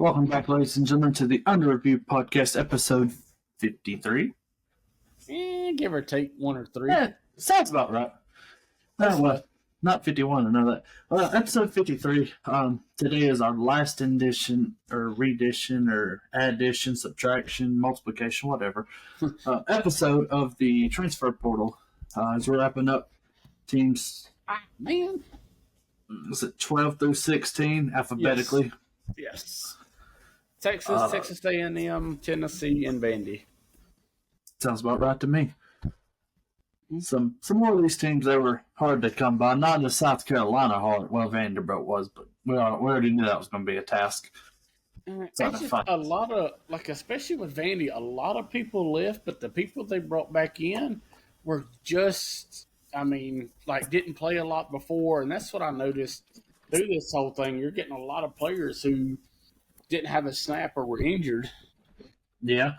Welcome back, ladies and gentlemen, to the Under Review Podcast, episode 53. Give or take one or three. Yeah, sounds about right. Not 51, I know that. Episode 53. Today is our last edition, or re-edition, or addition, subtraction, multiplication, whatever, episode of the transfer portal. As we're wrapping up teams. Man. Is it 12 through 16, alphabetically? Yes. Texas, Texas A&M, Tennessee, and Vandy. Sounds about right to me. Some more of these teams, they were hard to come by. Not in the South Carolina hard. Well, Vanderbilt was, but we already knew that was going to be a task. It's just a lot of, especially with Vandy, a lot of people left, but the people they brought back in were just, didn't play a lot before, and that's what I noticed through this whole thing. You're getting a lot of players who didn't have a snap or were injured. Yeah.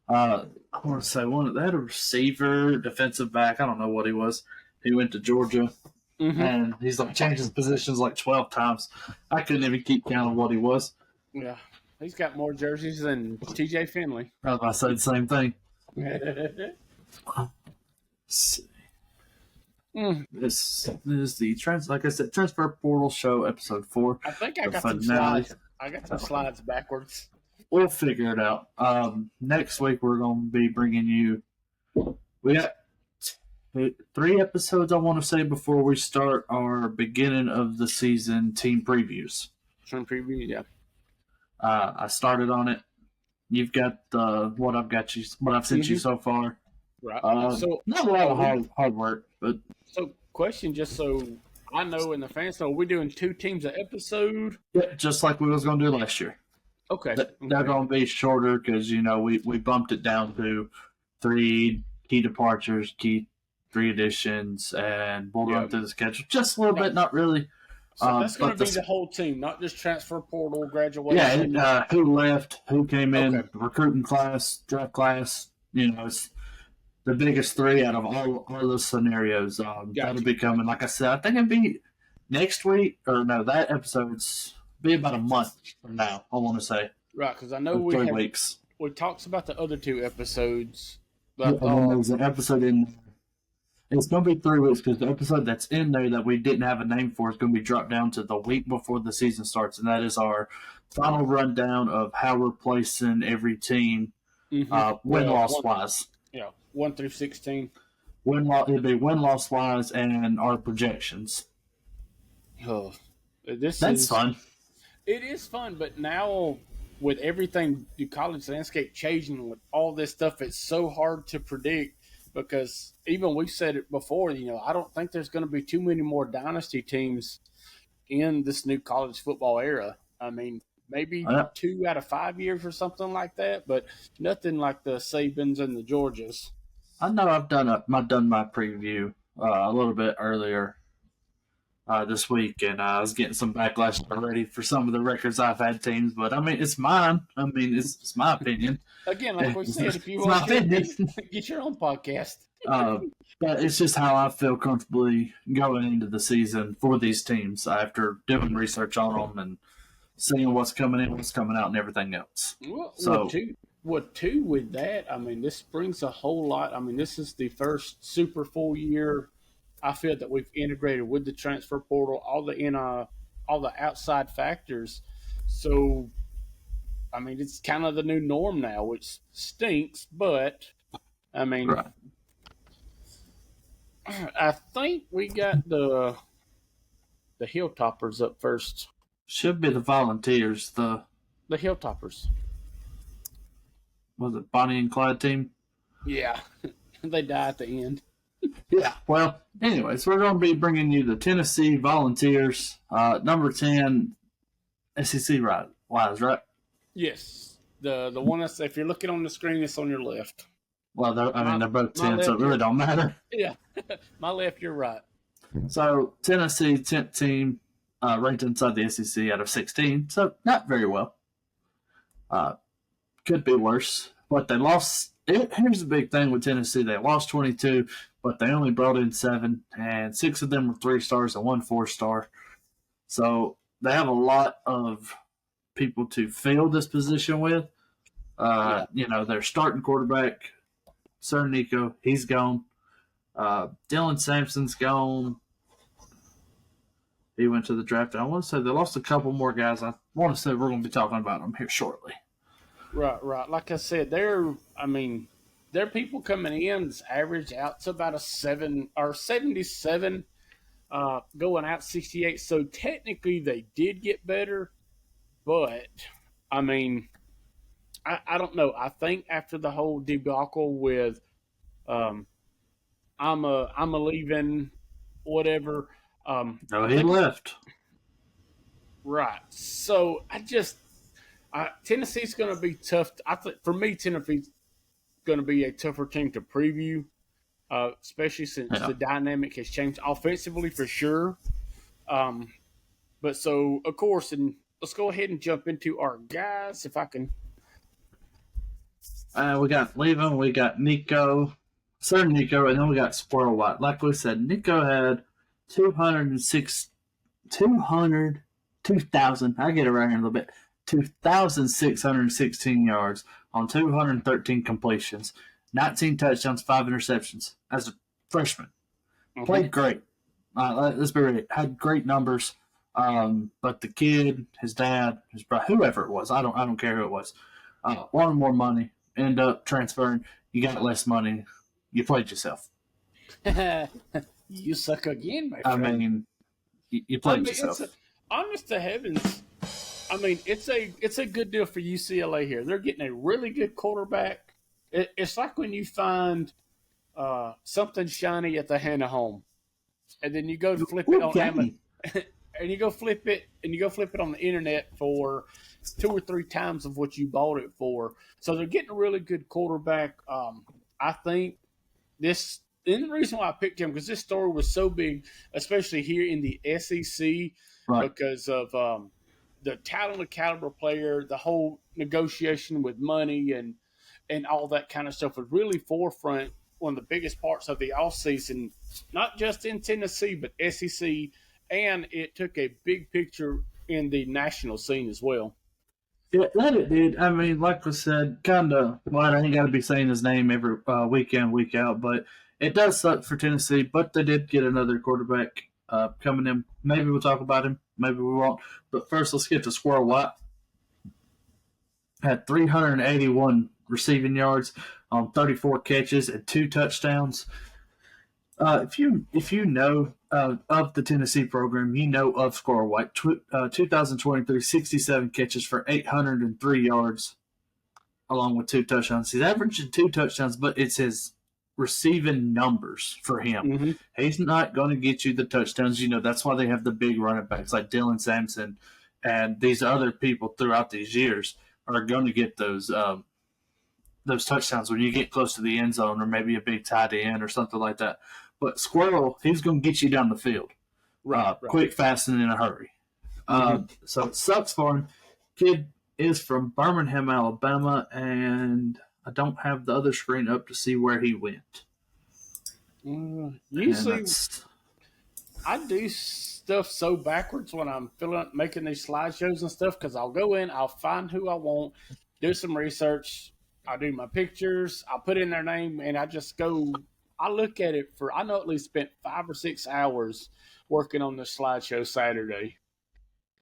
I want to say they had a receiver, defensive back. I don't know what he was. He went to Georgia, and he's changed his positions 12 times. I couldn't even keep count of what he was. Yeah, he's got more jerseys than TJ Finley. I was about to say the same thing. This is the transfer portal show, episode 4. I think I got some slides. I got some slides backwards. We'll figure it out. Next week we're going to be bringing you. We got 3 episodes, I want to say, before we start our beginning of the season team previews. Team preview, yeah. I started on it. You've got what I've sent you so far. Right. So not a lot of hard work, but question, just so I know and the fans know, we're doing 2 teams an episode. Yeah, just like we was going to do last year. Okay. They're going to be shorter because we bumped it down to 3 key departures, 3 additions, and we'll run through the schedule just a little bit. Not really. So that's going to be the whole team, not just transfer portal, graduation. Yeah, who left, who came in, recruiting class, draft class. It's the biggest 3 out of all those scenarios. That'll be coming. Like I said, I think it'll be next week, or no, that episode's be about a month from now, I want to say. Right, because I know 3 weeks. We talked about the other 2 episodes. But, there's an episode in there. It's going to be 3 weeks because the episode that's in there that we didn't have a name for is going to be dropped down to the week before the season starts, and that is our final rundown of how we're placing every team win-loss wise. Yeah, 1 through 16. It'll be win-loss wise and our projections. Oh, that's fun. It is fun, but now with everything, the college landscape changing with all this stuff, it's so hard to predict because even we've said it before, I don't think there's going to be too many more dynasty teams in this new college football era. Maybe 2 out of 5 years or something like that, but nothing like the Sabins and the Georgias. I know I've done my preview a little bit earlier this week, and I was getting some backlash already for some of the records I've had teams, but it's mine. It's my opinion. Again, like we said, if you want to get your own podcast. But it's just how I feel comfortably going into the season for these teams after doing research on them and seeing what's coming in, what's coming out, and everything else. Well, too, with that, this brings a whole lot. This is the first super full year I feel that we've integrated with the transfer portal, all the outside factors. So, it's kind of the new norm now, which stinks, but right. I think we got the Hilltoppers up first. Should be the Volunteers. The Hilltoppers. Was it Bonnie and Clyde team? Yeah, they die at the end. Yeah, well, anyways, we're going to be bringing you the Tennessee Volunteers, number 10 SEC wise, right? Yes. The one that's, if you're looking on the screen, it's on your left. Well, they're both 10, so it really don't matter. Yeah. My left, you're right. So, Tennessee, 10th team, ranked inside the SEC out of 16, so not very well. Could be worse, but they lost. Here's the big thing with Tennessee. They lost 22, but they only brought in 7, and 6 of them were 3 stars and 1 4-star. So they have a lot of people to fill this position with. Their starting quarterback, Sir Nico, he's gone. Dylan Sampson's gone. He went to the draft. I want to say they lost a couple more guys. I want to say we're going to be talking about them here shortly. Right. Like I said, there are people coming in that's average out to about a 77, going out 68. So technically they did get better, but I don't know. I think after the whole debacle with I'm a leaving, whatever. No, he left. Right. So Tennessee's going to be tough. I think for me, Tennessee's going to be a tougher team to preview, especially since the dynamic has changed offensively for sure. But so of course, and let's go ahead and jump into our guys if I can. We got Levin, we got Nico, Sir Nico, and then we got Squirrel White. Like we said, Nico had 2,000. I get it right here in a little bit. 2,616 yards on 213 completions, 19 touchdowns, 5 interceptions as a freshman. Okay. Played great. Let's be real. Had great numbers. But the kid, his dad, his brother, whoever it was, I don't care who it was, wanted more money. End up transferring. You got less money. You played yourself. You suck again, my friend. You played yourself. Honest to heavens, it's a good deal for UCLA here. They're getting a really good quarterback. It's like when you find something shiny at the Hannah home, and then you go to flip it on Amazon, and you go flip it on the internet for 2 or 3 times of what you bought it for. So they're getting a really good quarterback. I think this. And the reason why I picked him because this story was so big, especially here in the SEC, right, because of the talented caliber player, the whole negotiation with money and all that kind of stuff was really forefront, one of the biggest parts of the offseason, not just in Tennessee, but SEC, and it took a big picture in the national scene as well. Yeah, that it did. Like I said, kind of, I ain't got to be saying his name every week in, week out, but it does suck for Tennessee, but they did get another quarterback coming in. Maybe we'll talk about him. Maybe we won't. But first, let's get to Squirrel White. Had 381 receiving yards on 34 catches and 2 touchdowns. If you know of the Tennessee program, you know of Squirrel White. 2023, 67 catches for 803 yards, along with 2 touchdowns. He's averaging 2 touchdowns, but it's his receiving numbers for him. Mm-hmm. He's not going to get you the touchdowns. That's why they have the big running backs like Dylan Sampson and these other people throughout these years are going to get those touchdowns when you get close to the end zone or maybe a big tight end or something like that. But Squirrel, he's going to get you down the field. Right. Quick, fast, and in a hurry. So it sucks for him. Kid is from Birmingham, Alabama, and I don't have the other screen up to see where he went. Usually, I do stuff so backwards when I'm making these slideshows and stuff because I'll go in, I'll find who I want, do some research, I'll do my pictures, I'll put in their name, and I just go. I look at it I know at least spent 5 or 6 hours working on this slideshow Saturday.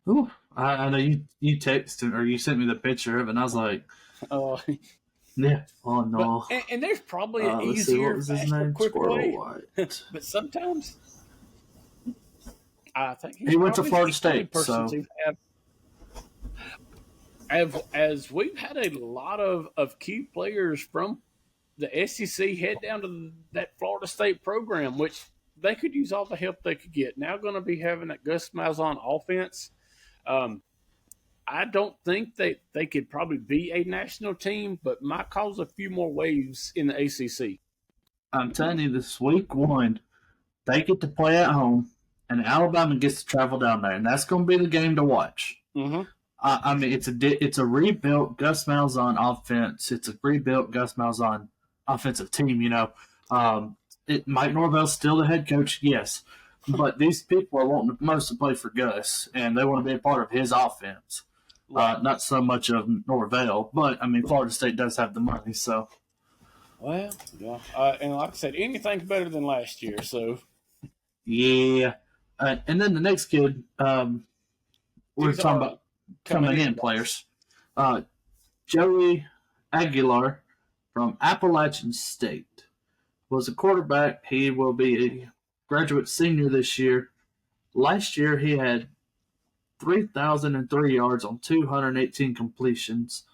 Ooh, I know you texted or you sent me the picture of it, and I was like, yeah. Oh, no. And there's probably an easier, faster, quicker way. But sometimes I think he went to Florida State. So. As we've had a lot of key players from the SEC head down to that Florida State program, which they could use all the help they could get. Now going to be having that Gus Malzahn offense. I don't think they could probably be a national team, but might cause a few more waves in the ACC. I'm telling you, this week 1, they get to play at home, and Alabama gets to travel down there, and that's going to be the game to watch. Mm-hmm. It's a rebuilt Gus Malzahn offense. It's a rebuilt Gus Malzahn offensive team. Mike Norvell's still the head coach, yes, but these people are wanting most to play for Gus, and they want to be a part of his offense. Right. Not so much of Norvell, but I mean, Florida State does have the money, so. Well, yeah. And like I said, anything's better than last year. So Yeah. And then the next kid, we're these talking are about coming in players. Joey Aguilar from Appalachian State was a quarterback. He will be a graduate senior this year. Last year, he had 3,003 yards on 218 completions,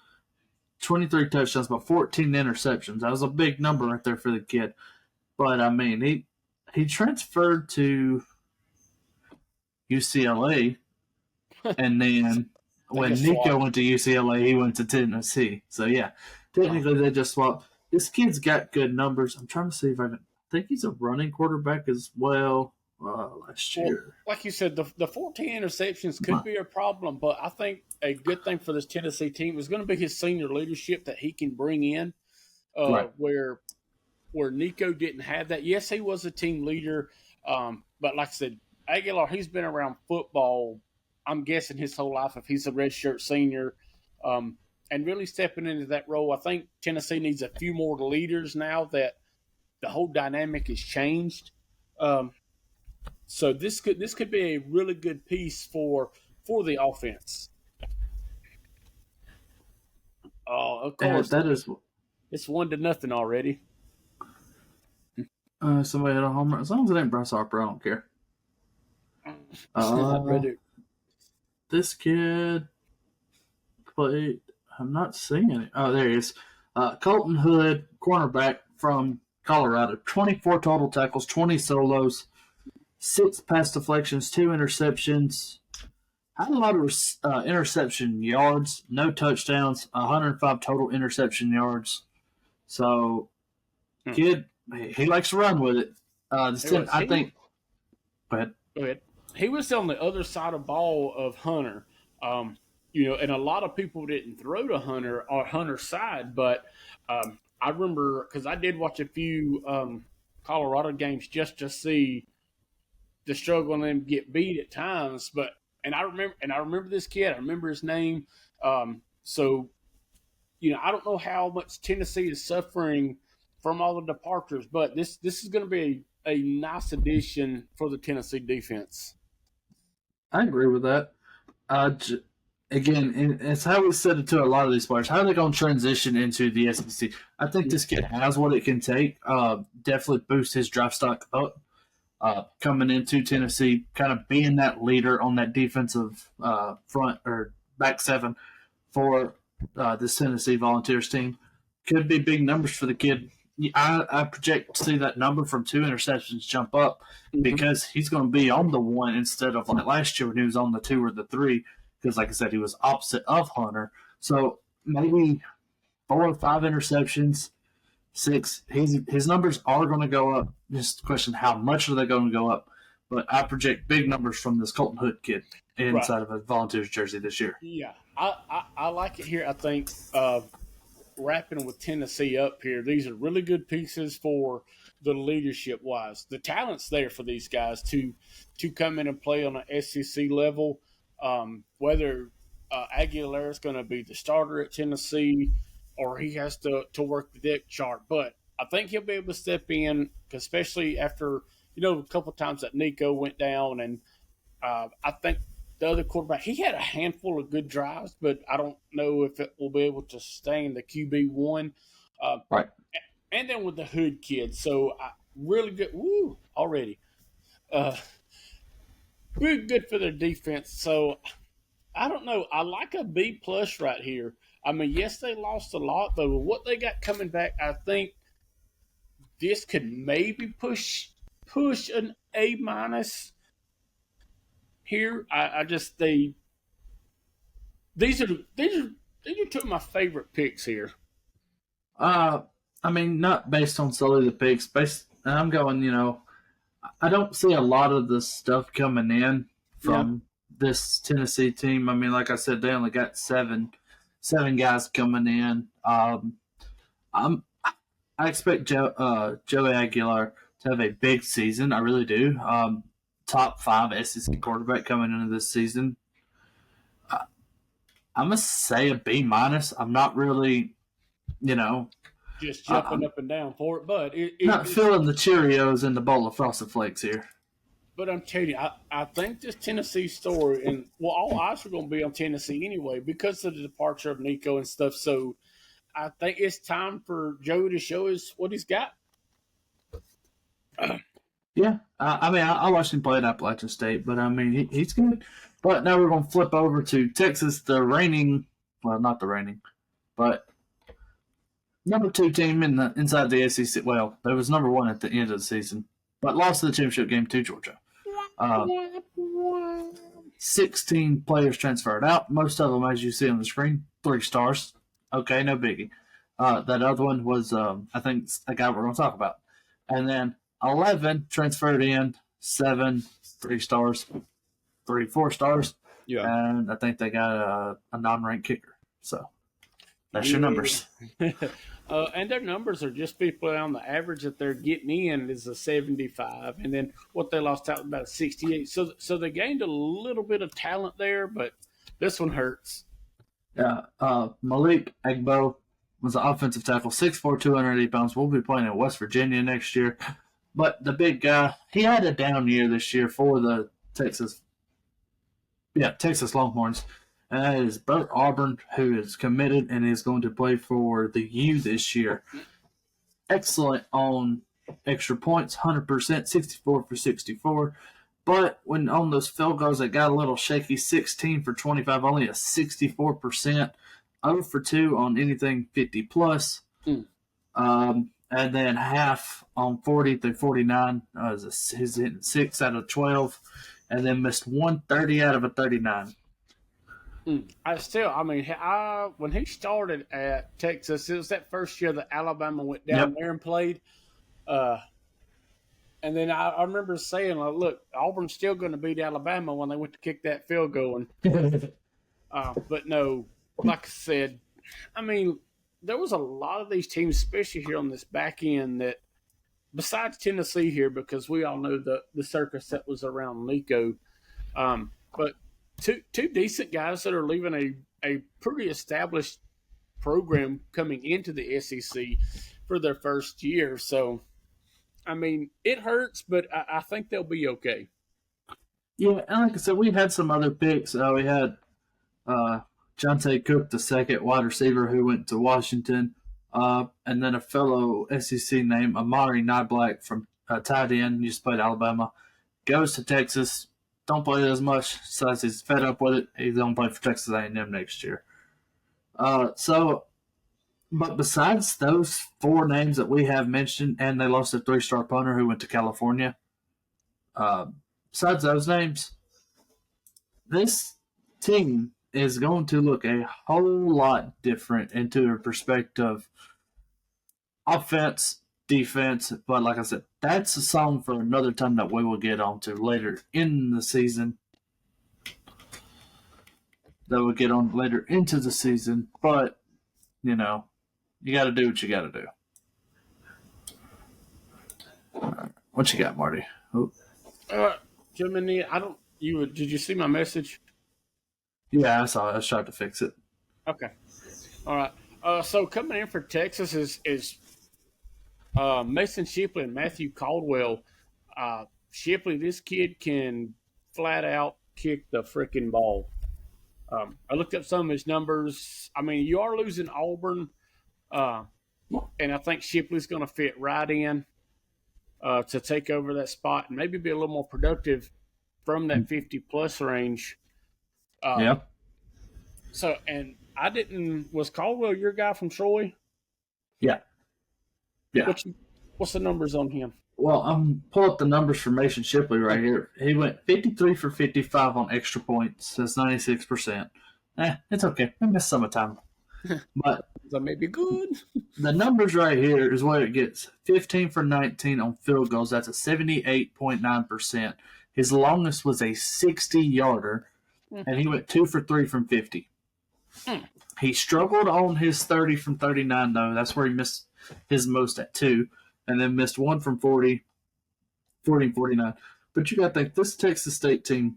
23 touchdowns, but 14 interceptions. That was a big number right there for the kid. But, I mean, he transferred to UCLA, and then when Nico went to UCLA, he went to Tennessee. So, yeah, technically they just swapped. This kid's got good numbers. I'm trying to see if I think he's a running quarterback as well last year. Like you said, the 14 interceptions could be a problem, but I think a good thing for this Tennessee team is going to be his senior leadership that he can bring in, Right. where Nico didn't have that. Yes, he was a team leader, but like I said, Aguilar, he's been around football, I'm guessing, his whole life if he's a redshirt senior. And really stepping into that role, I think Tennessee needs a few more leaders now that the whole dynamic has changed. So this could be a really good piece for the offense. Oh, of course, that is. It's 1-0 already. Somebody had a home run. As long as it ain't Bryce Harper, I don't care. This kid played. I'm not seeing it. Oh, there he is. Colton Hood, cornerback from Colorado. 24 total tackles, 20 solos, 6 pass deflections, 2 interceptions. Had a lot of interception yards, no touchdowns, 105 total interception yards. So, kid, he likes to run with it. I think. Go ahead. He was on the other side of the ball of Hunter. And a lot of people didn't throw to Hunter or Hunter's side, but I remember because I did watch a few Colorado games just to see the struggle and them get beat at times. And I remember this kid. I remember his name. So I don't know how much Tennessee is suffering from all the departures, but this is going to be a nice addition for the Tennessee defense. I agree with that. Again, it's how we said it to a lot of these players. How are they going to transition into the SEC? I think this kid has what it can take. Definitely boost his draft stock up. Coming into Tennessee, kind of being that leader on that defensive front or back seven for this Tennessee Volunteers team. Could be big numbers for the kid. I project to see that number from 2 interceptions jump up because he's going to be on the 1 instead of like last year when he was on the 2 or the 3. Because, like I said, he was opposite of Hunter. So maybe 4 or 5 interceptions, 6. His numbers are going to go up. Just a question, how much are they going to go up? But I project big numbers from this Colton Hood kid inside of a Volunteers jersey this year. Yeah, I like it here. I think wrapping with Tennessee up here, these are really good pieces for the leadership-wise. The talent's there for these guys to come in and play on an SEC level. Whether Aguilar is going to be the starter at Tennessee or he has to work the depth chart. But I think he'll be able to step in, especially after, a couple of times that Nico went down. And I think the other quarterback, he had a handful of good drives, but I don't know if it will be able to sustain the QB1. Right. And then with the Hood kid. So really good. Woo, already. Good for their defense. So I don't know. I like a B+ right here. I mean, yes, they lost a lot, but with what they got coming back, I think this could maybe push an A- here. These are 2 of my favorite picks here. I mean, not based on solely the picks. I'm going, I don't see a lot of the stuff coming in from this Tennessee team. I mean, like I said, they only got seven guys coming in. I expect Joey Aguilar to have a big season. I really do. Top 5 SEC quarterback coming into this season. I'm going to say a B minus. I'm not really, just jumping up and down for it, but not feeling the Cheerios and the bowl of Frosted Flakes here. But I'm telling you, I think this Tennessee story, and all eyes are going to be on Tennessee anyway because of the departure of Nico and stuff. So I think it's time for Joe to show us what he's got. Yeah, I watched him play at Appalachian State, but he's good. But now we're going to flip over to Texas, the reigning, well, not the reigning, but number 2 team inside the SEC. Well, there was number 1 at the end of the season, but lost the championship game to Georgia. 16 players transferred out. Most of them, as you see on the screen, 3 stars. Okay, no biggie. That other one was, I think, a guy we're going to talk about. And then 11 transferred in, 7 3 stars, 3 4 stars. Yeah. And I think they got a non-ranked kicker. So that's your numbers. And their numbers are just people on the average that they're getting in is a 75. And then what they lost out about 68. So they gained a little bit of talent there, but this one hurts. Yeah. Malik Agbo was an offensive tackle, 6'4", 280 pounds. We'll be playing in West Virginia next year. But the big guy, he had a down year this year for the Texas Longhorns. And that is Bert Auburn, who is committed and is going to play for the U this year. Excellent on extra points, 100%, 64 for 64. But when on those field goals, it got a little shaky, 16 for 25, only a 64%. 0 for 2 on anything 50+. And then half on 40 through 49. He's hitting 6 out of 12. And then missed 130 out of a 39. When he started at Texas, it was that first year that Alabama went down there and played. And then I remember saying, look, Auburn's still going to beat Alabama when they went to kick that field goal. But no, like I said, there was a lot of these teams, especially here on this back end, that besides Tennessee here, because we all know the circus that was around Nico, but two decent guys that are leaving a pretty established program coming into the SEC for their first year. So, it hurts, but I think they'll be okay. Yeah, and like I said, we had some other picks. We had Jonte Cook, the second wide receiver who went to Washington, and then a fellow SEC named Amari Niblack from tight end, used to play at Alabama, goes to Texas. Don't play it as much, says he's fed up with it. He's going to play for Texas A&M next year. But besides those 4 names that we have mentioned, and they lost a 3-star punter who went to California, besides those names, this team is going to look a whole lot different into a perspective offense, defense. But like I said, that's a song for another time that we will get onto later in the season. That we'll get on later into the season. But, you got to do what you got to do. All right. What you got, Marty? Oh. Jiminy, did you see my message? Yeah, I saw it. I was trying to fix it. Okay. All right. So coming in for Texas is Mason Shipley and Matthew Caldwell. Shipley, this kid can flat out kick the freaking ball. I looked up some of his numbers. You are losing Auburn, and I think Shipley's going to fit right in to take over that spot and maybe be a little more productive from that 50+ range. Yeah. So, and was Caldwell your guy from Troy? Yeah. Yeah. What's the numbers on him? Well, I'm pull up the numbers for Mason Shipley right here. He went 53 for 55 on extra points. That's 96%. It's okay. I missed some of the time. But that may be good. The numbers right here is what it gets. 15 for 19 on field goals. That's a 78.9%. His longest was a 60-yarder, and he went 2 for 3 from 50. He struggled on his 30 from 39, though. That's where he missed his most at 2, and then missed 1 from 40 and 49. But you got to think, this Texas State team,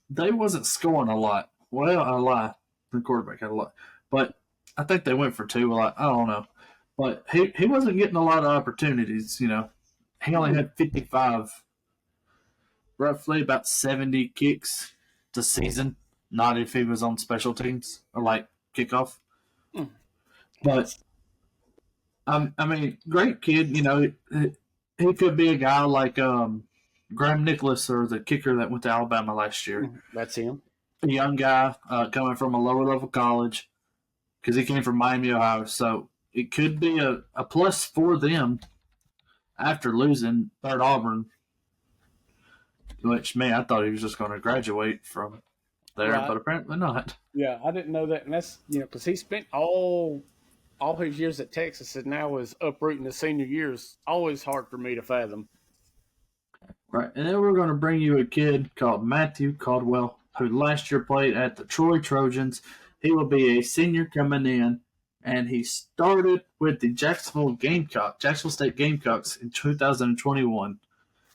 they wasn't scoring a lot. Well, I lie. The quarterback had a lot. But I think they went for 2 a lot. I don't know. But he wasn't getting a lot of opportunities, you know. He only had 55, roughly about 70 kicks this season. Not if he was on special teams or like kickoff. But, I mean, great kid, you know. He could be a guy like Graham Nicholas or the kicker that went to Alabama last year. That's him. A young guy coming from a lower level college because he came from Miami, Ohio. So it could be a plus for them after losing third Auburn, which, man, I thought he was just going to graduate from there, Right. but apparently not. Yeah, I didn't know that, and that's because he spent all his years at Texas, and now is uprooting his senior years. Always hard for me to fathom. Right, and then we're going to bring you a kid called Matthew Caldwell, who last year played at the Troy Trojans. He will be a senior coming in, and he started with the Jacksonville State Gamecocks in 2021.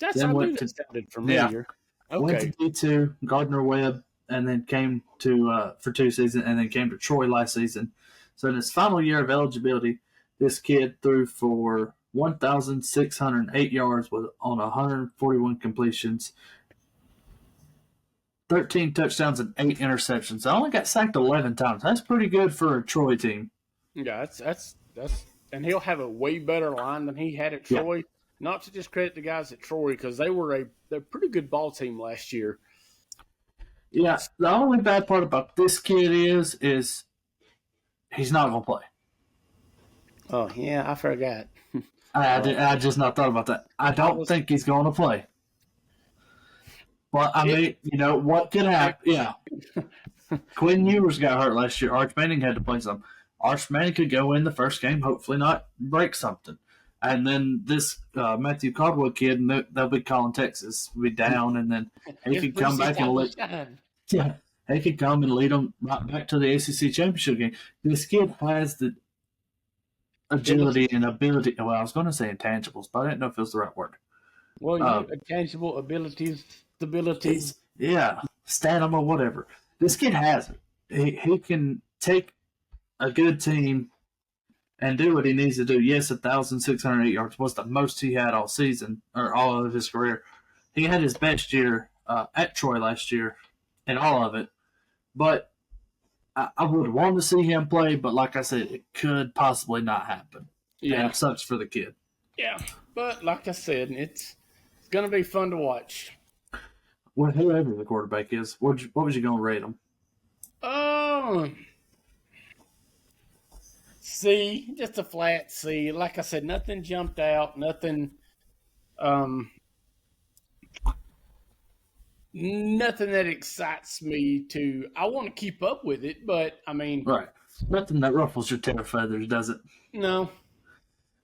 That's Then how went that sounded familiar. Went Okay, to D2, Gardner Webb, and then came to for 2 seasons, and then came to Troy last season. So in his final year of eligibility, this kid threw for 1,608 yards on 141 completions, 13 touchdowns, and 8 interceptions. I only got sacked 11 times. That's pretty good for a Troy team. yeah, that's, and he'll have a way better line than he had at Troy. Not to discredit the guys at Troy because they were a pretty good ball team last year. Yeah, the only bad part about this kid is he's not going to play. Oh yeah, I forgot. I just not thought about that. I don't think he's going to play. Well, I mean, you know, what could happen? Yeah. Quinn Ewers got hurt last year. Arch Manning had to play some. Arch Manning could go in the first game, hopefully not break something. And then this Matthew Caldwell kid, and they'll be calling Texas, will be down, and then he could come back and he could come and lead them right back to the ACC championship game. This kid has the agility and ability. Well, I was going to say intangibles, but I didn't know if it was the right word. Well, intangible abilities, stabilities. Yeah, stamina, whatever. This kid has it. He can take a good team and do what he needs to do. Yes, 1,608 yards was the most he had all season, or all of his career. He had his best year at Troy last year in all of it. But I would want to see him play, but like I said, it could possibly not happen. Yeah. And it sucks for the kid. Yeah, but like I said, it's going to be fun to watch. Well, whoever the quarterback is, what was you going to rate him? C, just a flat C. Like I said, nothing jumped out, nothing that excites me to. I want to keep up with it, but I mean, Right. Nothing that ruffles your tail feathers, does it? no.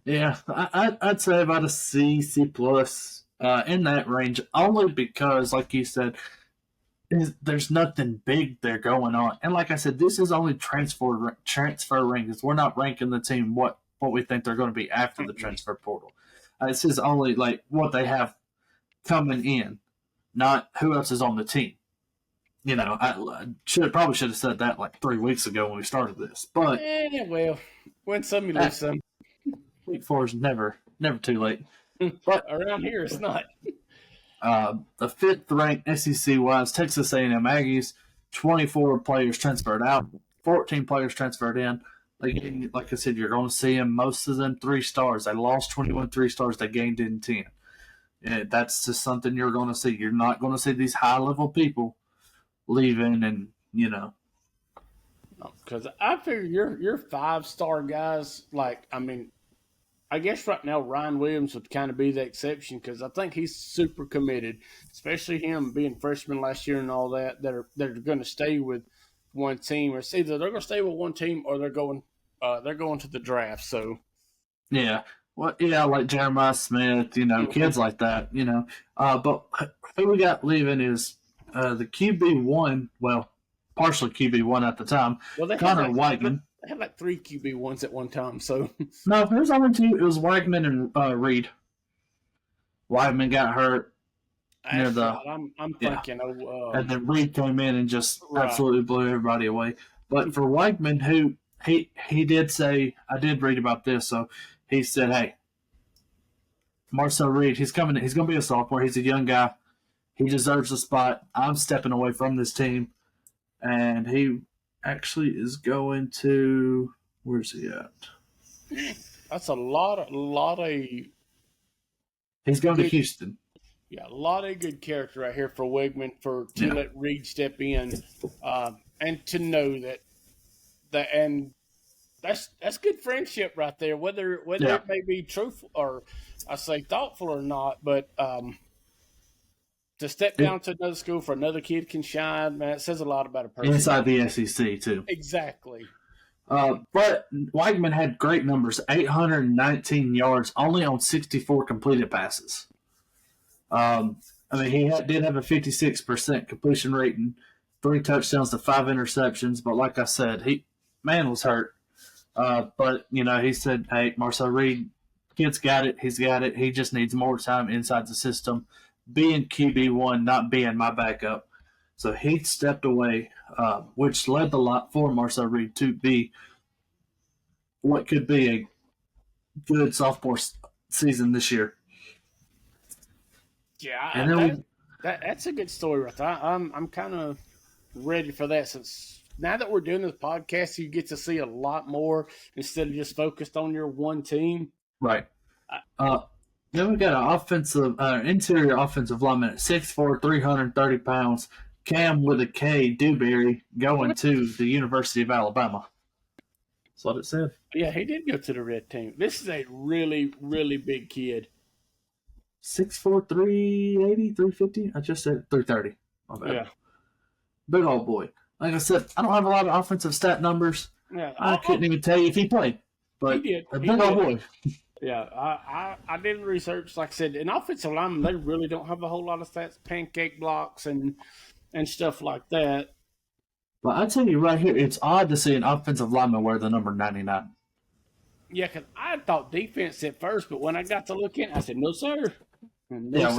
Yeah, I'd say about a C, C plus, in that range, only because, like you said, there's nothing big there going on. And like I said, this is only transfer rankings. We're not ranking the team what we think they're going to be after the transfer portal. This is only like what they have coming in, not who else is on the team. You know, I probably should have said that like 3 weeks ago when we started this. But Well, win some, you lose some. week 4 is never too late. But Around here, it's not. the 5th ranked SEC wise, Texas A&M Aggies, 24 players transferred out, 14 players transferred in. Like I said, you're going to see them, most of them 3 stars. They lost 21 3 stars, they gained in 10. And that's just something you're going to see. You're not going to see these high level people leaving, and you know. Because I figure your 5-star guys, like, I mean, I guess right now Ryan Williams would kind of be the exception because I think he's super committed, especially him being freshman last year and all that. They're going to stay with one team, or it's either they're going to stay with one team or they're going to the draft. So Yeah, well, yeah, like Jeremiah Smith, you know, kids like that, you know. But who we got leaving is the QB1. Well, partially QB1 at the time. Well, Connor Whiteman. They had like 3 QB1s at one time. So No, there's only 2. It was Wagman and Reed. Wagman got hurt, near the- I'm thinking, and then Reed came in and just absolutely blew everybody away. But for Weigman, who he did say, I did read about this, so he said, hey, Marcel Reed, he's going to be a sophomore. He's a young guy. He deserves a spot. I'm stepping away from this team. And he actually is going to, where's he at? That's a lot of he's going to Houston. Yeah, a lot of good character right here for Wigman to let Reed step in, and to know that and that's good friendship right there. Whether it may be truthful or I say thoughtful or not, but to step down to another school for another kid can shine, man, it says a lot about a person. Inside the SEC too. Exactly. But Weigman had great numbers, 819 yards, only on 64 completed passes. He did have a 56% completion rate and 3 touchdowns to 5 interceptions. But like I said, man was hurt. But he said, "Hey, Marcel Reed, kid's got it. He's got it. He just needs more time inside the system, being QB1, not being my backup." So he stepped away, which led the lot for Marcel Reed to be what could be a good sophomore season this year. Yeah, that's a good story right there. I'm kind of ready for that, since now that we're doing this podcast, you get to see a lot more instead of just focused on your one team. Right. Then we got an interior offensive lineman at 6'4", 330 pounds, Cam with a K, Dewberry, going to the University of Alabama. That's what it said. Yeah, he did go to the red team. This is a really, really big kid. 6'4", 380, 350? I just said 330. My bad. Yeah. Big old boy. Like I said, I don't have a lot of offensive stat numbers. Yeah, I couldn't even tell you if he played. But he did. A big old boy. Yeah, I did research. Like I said, in offensive linemen, they really don't have a whole lot of stats, pancake blocks and stuff like that. But I tell you right here, it's odd to see an offensive lineman wear the number 99. Yeah, because I thought defense at first, but when I got to look in, I said, no, sir. No,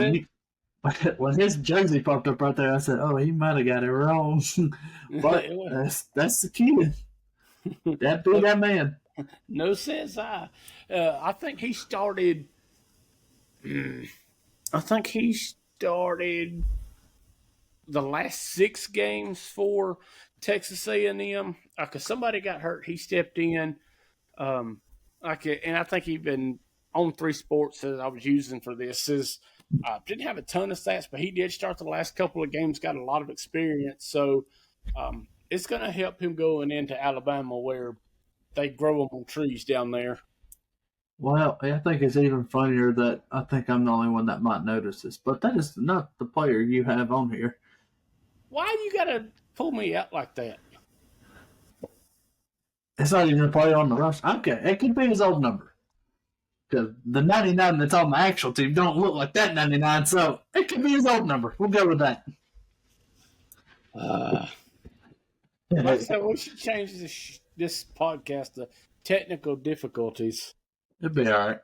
when his jersey popped up right there, I said, oh, he might have got it wrong. But that's the kid. That be that man. No, says I. I think he started the last 6 games for Texas A&M. Because somebody got hurt, he stepped in. And I think even on 3 Sports that I was using for this didn't have a ton of stats, but he did start the last couple of games, got a lot of experience. So it's going to help him going into Alabama, where they grow them on trees down there. Well, I think it's even funnier that I think I'm the only one that might notice this, but that is not the player you have on here. Why you got to pull me out like that? It's not even a player on the roster. Okay, it could be his old number. Because the 99 that's on the actual team don't look like that 99, so it could be his old number. We'll go with that. So we should change this podcast to technical difficulties. It'll be all right.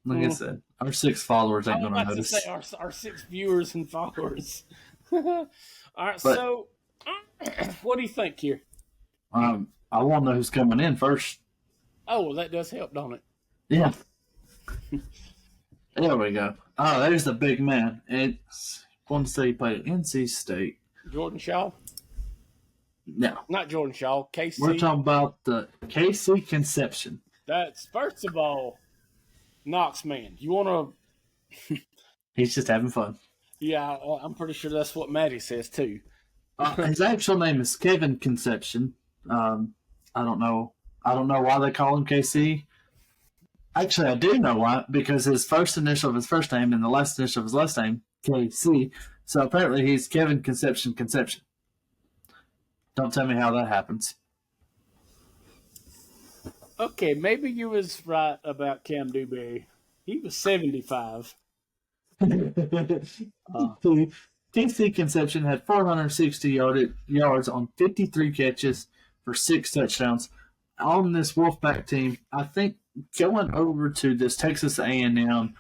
Like I said, our 6 followers ain't going to notice. Say our 6 viewers and followers. All right, so what do you think here? I want to know who's coming in first. Oh, well, that does help, don't it? Yeah. There we go. Oh, there's the big man. It's going to say he played at NC State. Jordan Shaw? No. Not Jordan Shaw. KC. We're talking about the KC Conception. That's, first of all, Knox man. You want to... He's just having fun. Yeah, I'm pretty sure that's what Maddie says, too. His actual name is Kevin Conception. I don't know why they call him KC. Actually, I do know why, because his first initial of his first name and the last initial of his last name, KC. So apparently he's Kevin Conception. Don't tell me how that happens. Okay, maybe you was right about Cam Dewberry. He was 75. KC Conception had 460 yards on 53 catches for 6 touchdowns. On this Wolfpack team, I think going over to this Texas A&M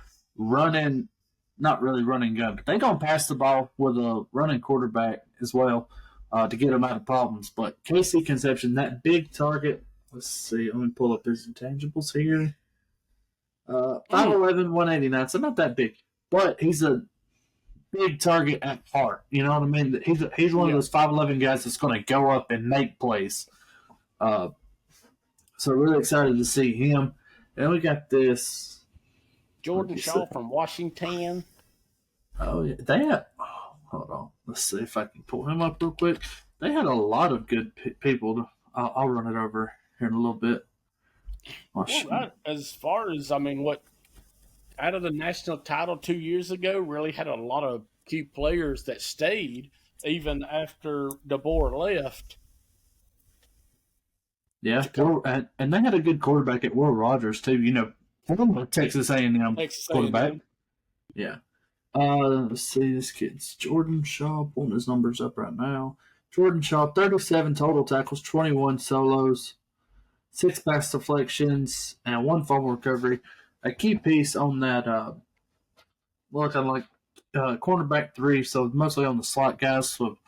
not really running gun, but they're going to pass the ball with a running quarterback as well. to get him out of problems. But Casey Conception, that big target. Let's see. Let me pull up his intangibles here. 5'11", 189. So not that big, but he's a big target at heart. You know what I mean? He's one of those 5'11" guys that's going to go up and make plays. So really excited to see him. And we got this Jordan Shaw from Washington. Oh yeah, hold on. Let's see if I can pull him up real quick. They had a lot of good people. I'll run it over here in a little bit. As far as what out of the national title 2 years ago, really had a lot of key players that stayed even after DeBoer left. Yeah, and they had a good quarterback at Will Rogers too. You know, former Texas A&M quarterback. Yeah. Let's see, this kid's Jordan Shaw. Pulling his numbers up right now. Jordan Shaw, 37 total tackles, 21 solos, 6 pass deflections, and 1 fumble recovery. A key piece on that, looking like cornerback 3, so mostly on the slot guys. So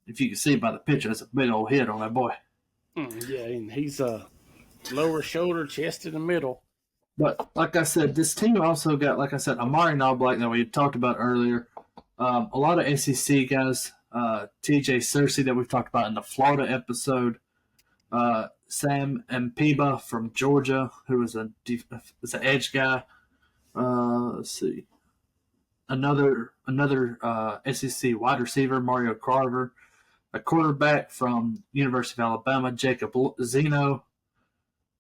if you can see by the picture, that's a big old hit on that boy. Yeah, and he's a lower shoulder, chest in the middle. But like I said, this team also got, like I said, Amari Knobloch that we talked about earlier. A lot of SEC guys. TJ Searcy that we've talked about in the Florida episode. Sam Mpiba from Georgia, who was an edge guy. Let's see. Another SEC wide receiver, Mario Carver. A quarterback from University of Alabama, Jacob Zeno.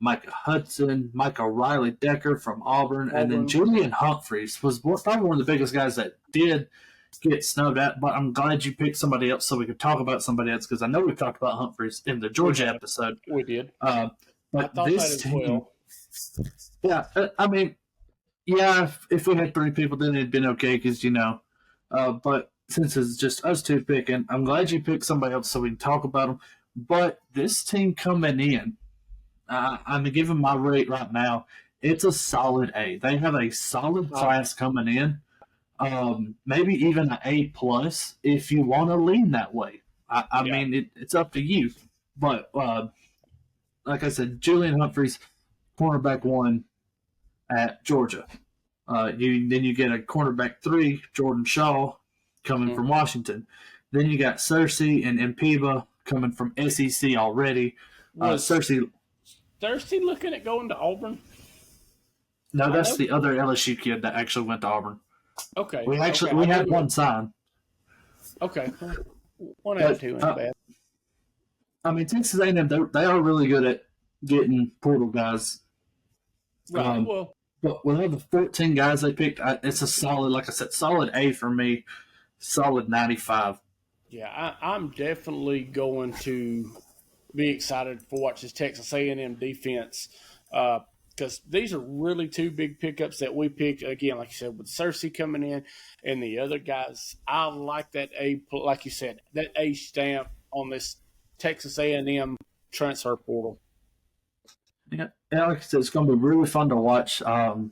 Micah Hudson, Michael Riley Decker from Auburn, and then Julian Humphreys was probably one of the biggest guys that did get snubbed at. But I'm glad you picked somebody else so we could talk about somebody else, because I know we talked about Humphreys in the Georgia episode. We did. But I thought this that as well. Yeah, if we had 3 people, then it'd been okay, because, but since it's just us 2 picking, I'm glad you picked somebody else so we can talk about them. But this team coming in, I'm giving my rate right now. It's a solid A. They have a solid class coming in. Maybe even an A+ if you want to lean that way. I mean, it's up to you. But like I said, Julian Humphreys, cornerback 1 at Georgia. Then you get a cornerback 3, Jordan Shaw, coming from Washington. Then you got Searcy and Mpiba coming from SEC already. Thirsty looking at going to Auburn? No, that's the other LSU kid that actually went to Auburn. Okay. We had one sign. Okay. One out of 2 ain't bad. I mean, Texas A&M, they are really good at getting portal guys. Right. But with all the 14 guys they picked, it's a solid, like I said, solid A for me. Solid 95. Yeah, I'm definitely going to be excited for watch this Texas A&M defense, because these are really 2 big pickups that we picked. Again, like you said, with Searcy coming in and the other guys, I like that A, like you said, that A stamp on this Texas A&M transfer portal. Yeah, like I said, it's going to be really fun to watch. And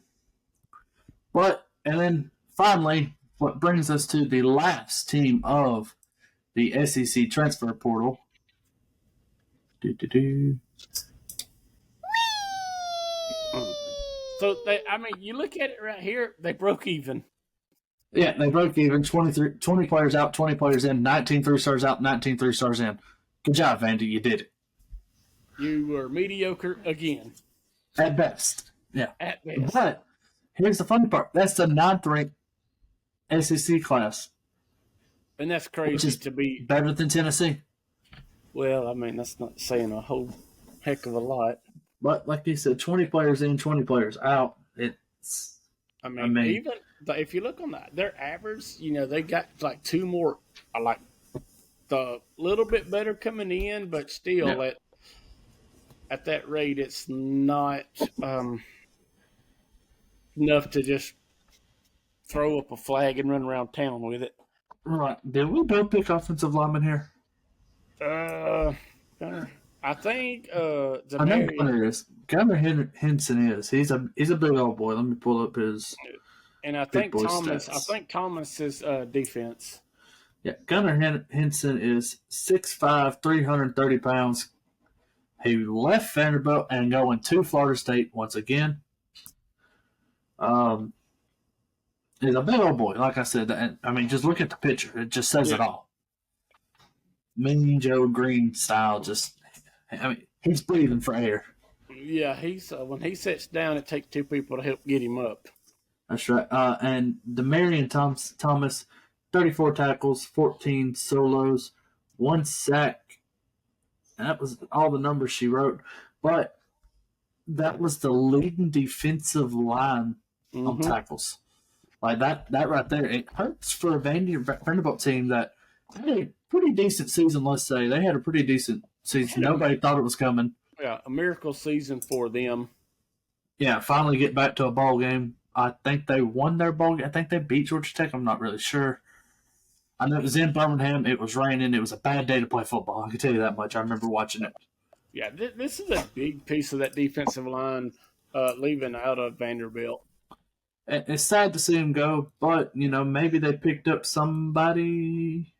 then finally, what brings us to the last team of the SEC transfer portal. So you look at it right here, they broke even. Yeah, they broke even. 20 players out, 20 players in, 19 3-stars out, 19 3-stars in. Good job, Vandy. You did it. You were mediocre again. At best. Yeah. At best. But here's the funny part. That's the 9th-ranked SEC class. And that's crazy, which is to be better than Tennessee. Well, I mean, that's not saying a whole heck of a lot. But like you said, 20 players in, 20 players out. It's. I mean even if you look on their average, they got like 2 more, like the little bit better coming in, but still at that rate, it's not enough to just throw up a flag and run around town with it. Right. Did we both pick offensive linemen here? I think I know Gunnar is. Gunnar Henson is. He's a big old boy. Let me pull up his. And I think Thomas. Stats. I think Thomas is defense. Yeah, Gunnar Henson is 6'5", 330 pounds. He left Vanderbilt and going to Florida State once again. He's a big old boy, like I said. And, I mean, just look at the picture. It just says it all. Mean Joe Green style. He's breathing for air. Yeah, he's when he sits down, it takes two people to help get him up. That's right. And Demarion Thomas, 34 tackles, 14 solos, 1 sack. And that was all the numbers she wrote. But that was the leading defensive line on tackles. Like that right there, it hurts for a Vanderbilt team that had a pretty decent season, let's say. They had a pretty decent season. Nobody thought it was coming. Yeah, a miracle season for them. Yeah, finally get back to a ball game. I think they won their ball game. I think they beat Georgia Tech. I'm not really sure. I know it was in Birmingham. It was raining. It was a bad day to play football. I can tell you that much. I remember watching it. Yeah, this is a big piece of that defensive line leaving out of Vanderbilt. It's sad to see him go, but, maybe they picked up somebody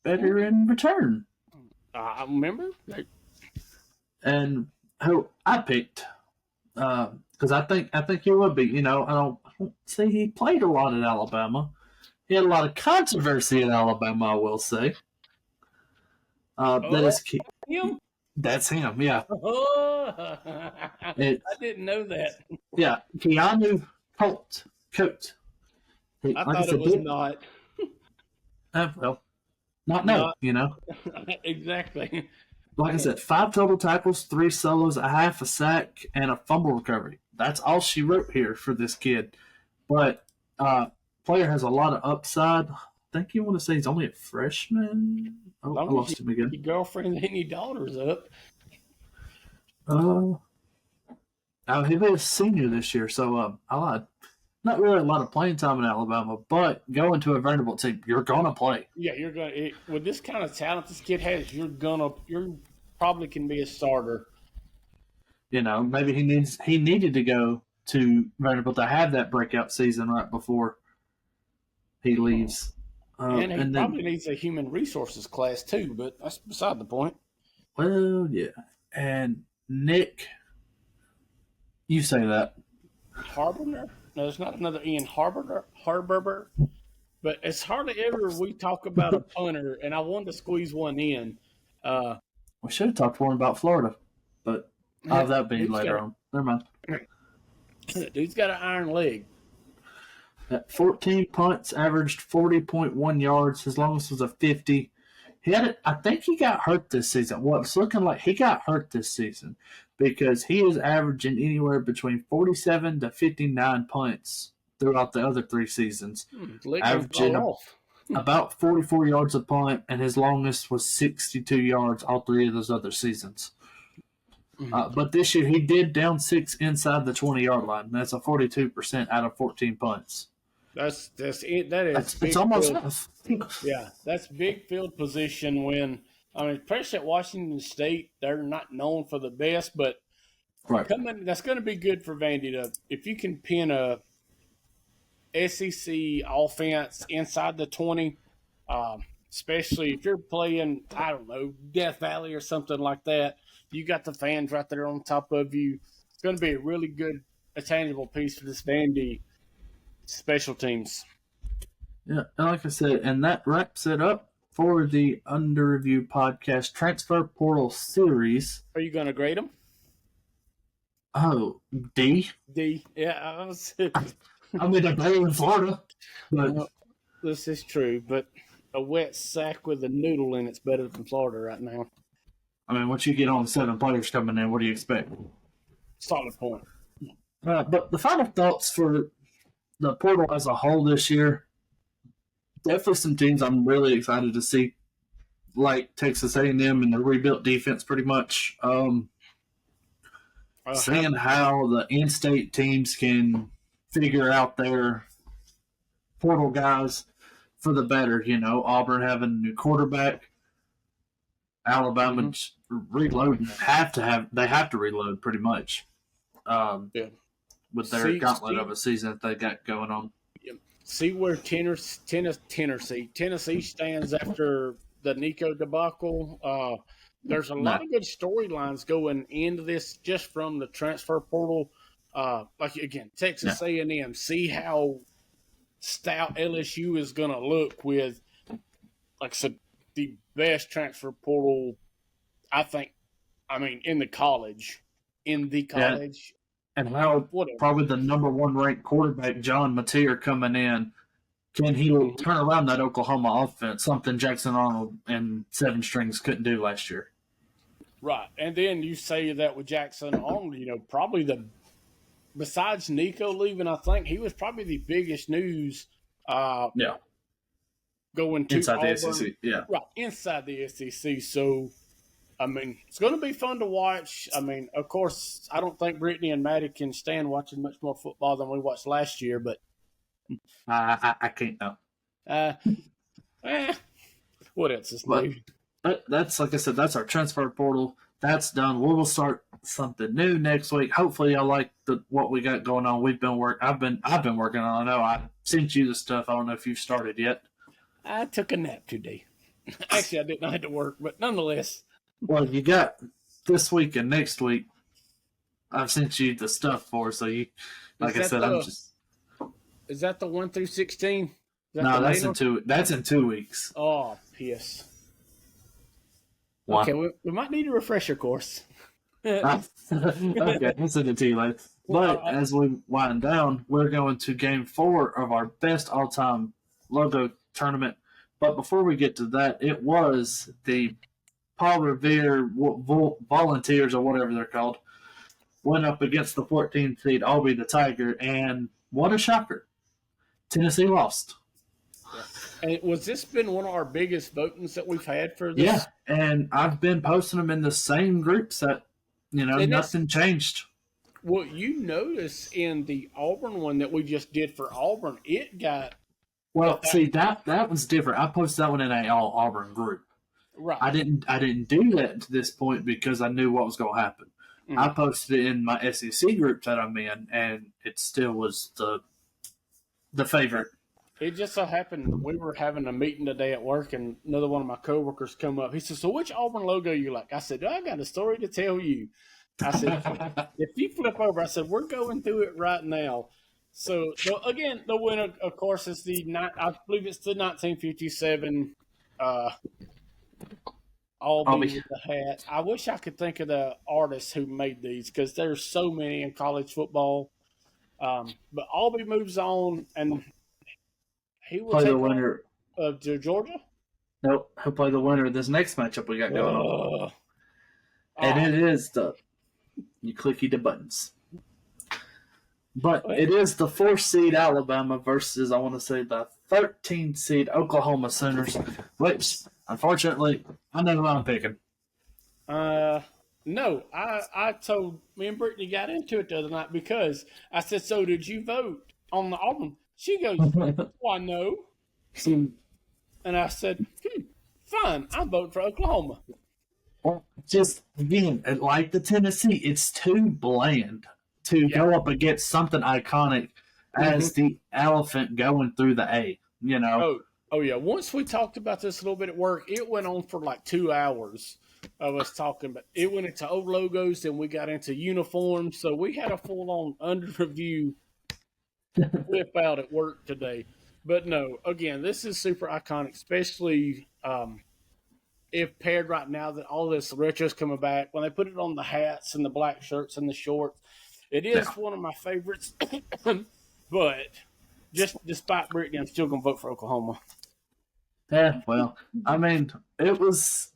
better in return. I remember. And who I picked, because I think he would be. I don't see he played a lot at Alabama. He had a lot of controversy at Alabama, I will say. That is him. That's him. Yeah. I didn't know that. Yeah, Keanu Colt. I thought it was not. Well, not. Exactly. Like I said, 5 total tackles, 3 solos, a half a sack, and a fumble recovery. That's all she wrote here for this kid. But player has a lot of upside. I think you want to say he's only a freshman. Oh, I lost him again. Your girlfriend and your daughter's up. He'll be a senior this year, so I lied. Not really a lot of playing time in Alabama, but going to a Vanderbilt team, you're gonna play. Yeah, you're gonna. With this kind of talent this kid has, you're probably can be a starter. Maybe he needed to go to Vanderbilt to have that breakout season right before he leaves. And he probably needs a human resources class too, but that's beside the point. Well, yeah. And Nick, you say that. Harboner? No, there's not another Ian Harbour. But it's hardly ever we talk about a punter, and I wanted to squeeze one in. We should have talked more about Florida, but I'll have that be later on. Never mind. Dude's got an iron leg. At 14 punts, averaged 40.1 yards. His longest was a 50. I think he got hurt this season. Well, it's looking like he got hurt this season because he is averaging anywhere between 47 to 59 punts throughout the other 3 seasons. Averaging about 44 yards a punt, and his longest was 62 yards all 3 of those other seasons. But this year he did down 6 inside the 20-yard line. That's a 42% out of 14 punts. That's it. It's almost enough. Yeah, that's big field position when especially at Washington State, they're not known for the best, but that's going to be good for Vandy if you can pin a SEC offense inside the 20, especially if you're playing, I don't know, Death Valley or something like that. You got the fans right there on top of you. It's going to be a really good, attainable piece for this Vandy special teams. Yeah, and like I said, and that wraps it up for the Under Review podcast transfer portal series. Are you going to grade them? Oh, D. Yeah, I mean, they're better in Florida. But this is true, but a wet sack with a noodle in it's better than Florida right now. I mean, once you get on 7 players coming in, what do you expect? Solid point. But the final thoughts for the portal as a whole this year, definitely some teams I'm really excited to see, like Texas A&M and the rebuilt defense pretty much. Seeing how the in-state teams can figure out their portal guys for the better. Auburn having a new quarterback, Alabama reloading. They have to reload pretty much. With their gauntlet of a season that they got going on. see where Tennessee stands after the Nico debacle. There's a lot of good storylines going into this just from the transfer portal. Like again, Texas A&M. See how stout LSU is going to look with, like I said, the best transfer portal. I think. I mean, in the college. And how probably the number one ranked quarterback, John Mateer, coming in, can he turn around that Oklahoma offense, something Jackson Arnold and 7 strings couldn't do last year? Right. And then you say that with Jackson Arnold, probably besides Nico leaving, I think he was probably the biggest news going to inside Auburn. the SEC. Yeah. Right, inside the SEC. So, I mean, it's going to be fun to watch. I mean, of course, I don't think Brittany and Maddie can stand watching much more football than we watched last year, but I can't know. What else is new? That's, like I said, that's our transfer portal. That's done. We will start something new next week. Hopefully, I like what we got going on. I've been working on. I know I sent you the stuff. I don't know if you've started yet. I took a nap today. Actually, I didn't have to work, but nonetheless. Well, you got this week and next week. I've sent you the stuff for, so you, like I said, I'm just. Is that the 1 through 16? No, that's in 2. That's in 2 weeks. Oh, piss. One. Okay, we might need a refresher course. Okay, I'll send it to you later. But as we wind down, we're going to Game 4 of our best all-time logo tournament. But before we get to that, it was the Paul Revere Volunteers, or whatever they're called, went up against the 14th seed Albany the Tiger, and what a shocker. Tennessee lost. And was this been one of our biggest votings that we've had for this? Yeah, and I've been posting them in the same groups that, nothing changed. Well, you notice in the Auburn one that we just did for Auburn, it got... Well, see, that was different. I posted that one in a all Auburn group. Right. I didn't do that to this point because I knew what was going to happen. Mm-hmm. I posted it in my SEC group that I'm in, and it still was the favorite. It just so happened we were having a meeting today at work, and another one of my coworkers come up. He said, "So which Auburn logo you like?" I said, "I got a story to tell you." I said, "If you flip over," I said, "we're going through it right now." So again, the winner, of course, is I believe it's the 1957 Albany with the hat. I wish I could think of the artists who made these because there's so many in college football. But Albany moves on, and he will play take the winner of Georgia. Nope, he'll play the winner of this next matchup we got going on, and it is you clicky the buttons. But it is the 4th seed Alabama versus, I want to say, the 13th seed Oklahoma Sooners, which, unfortunately, I know who I'm picking. No, I told me and Brittany got into it the other night because I said, "So did you vote on the Auburn?" She goes, "Why no?" And I said, "Fine, I'm voting for Oklahoma." Well, just again, like the Tennessee, it's too bland to go up against something iconic as the elephant going through the A. Oh yeah. Once we talked about this a little bit at work, it went on for like 2 hours of us talking, but it went into old logos, and we got into uniforms, so we had a full-on under-review flip out at work today. But no, again, this is super iconic, especially if paired right now that all this retro's coming back. When they put it on the hats and the black shirts and the shorts, it is one of my favorites. But just despite Brittany, I'm still going to vote for Oklahoma. Yeah, well, I mean, this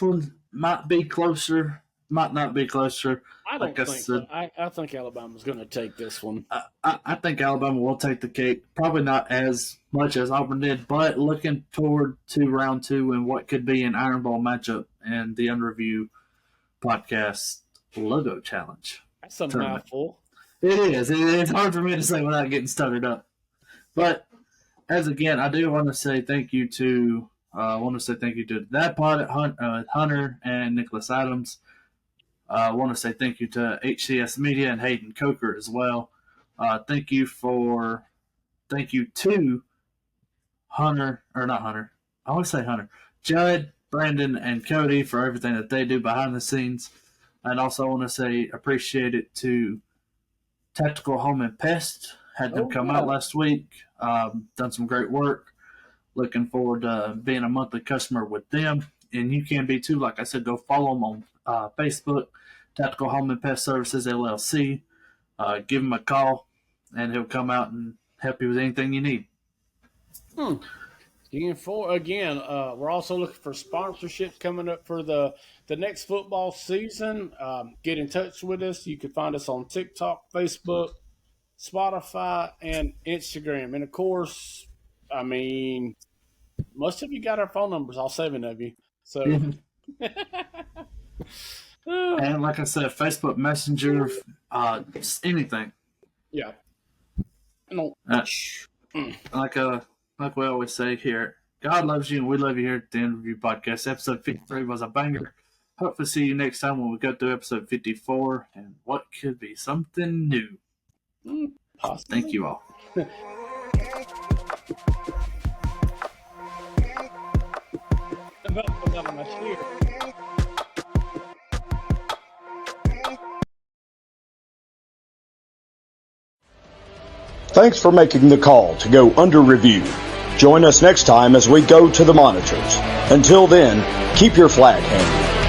one might be closer, might not be closer. I don't think so. I think Alabama's going to take this one. I think Alabama will take the cake. Probably not as much as Auburn did, but looking forward to round 2 and what could be an Iron Bowl matchup and the Unreview podcast logo challenge. That's a mouthful. It is. It's hard for me to say without getting stuttered up. But I do want to say thank you to Dadpod, Hunter, and Nicholas Adams. I want to say thank you to HCS Media and Hayden Coker as well. Thank you for thank you to Hunter, or not Hunter, I always say Hunter, Jud, Brandon, and Cody for everything that they do behind the scenes. And also want to say appreciate it to Tactical Home and Pest. Had them come out last week. Done some great work. Looking forward to being a monthly customer with them. And you can be too. Like I said, go follow them on Facebook, Tactical Home and Pest Services LLC. Give him a call, and he'll come out and help you with anything you need. We're also looking for sponsorship coming up for the next football season. Get in touch with us. You can find us on TikTok, Facebook, Spotify, and Instagram. And, of course, I mean, most of you got our phone numbers, all 7 of you. So, and like I said, Facebook Messenger, anything. Yeah. Like we always say here, God loves you and we love you here at the End Review Podcast. Episode 53 was a banger. Hope to see you next time when we go through episode 54 and what could be something new. Possibly. Thank you all. Thanks for making the call to go under review. Join us next time as we go to the monitors. Until then, keep your flag handy.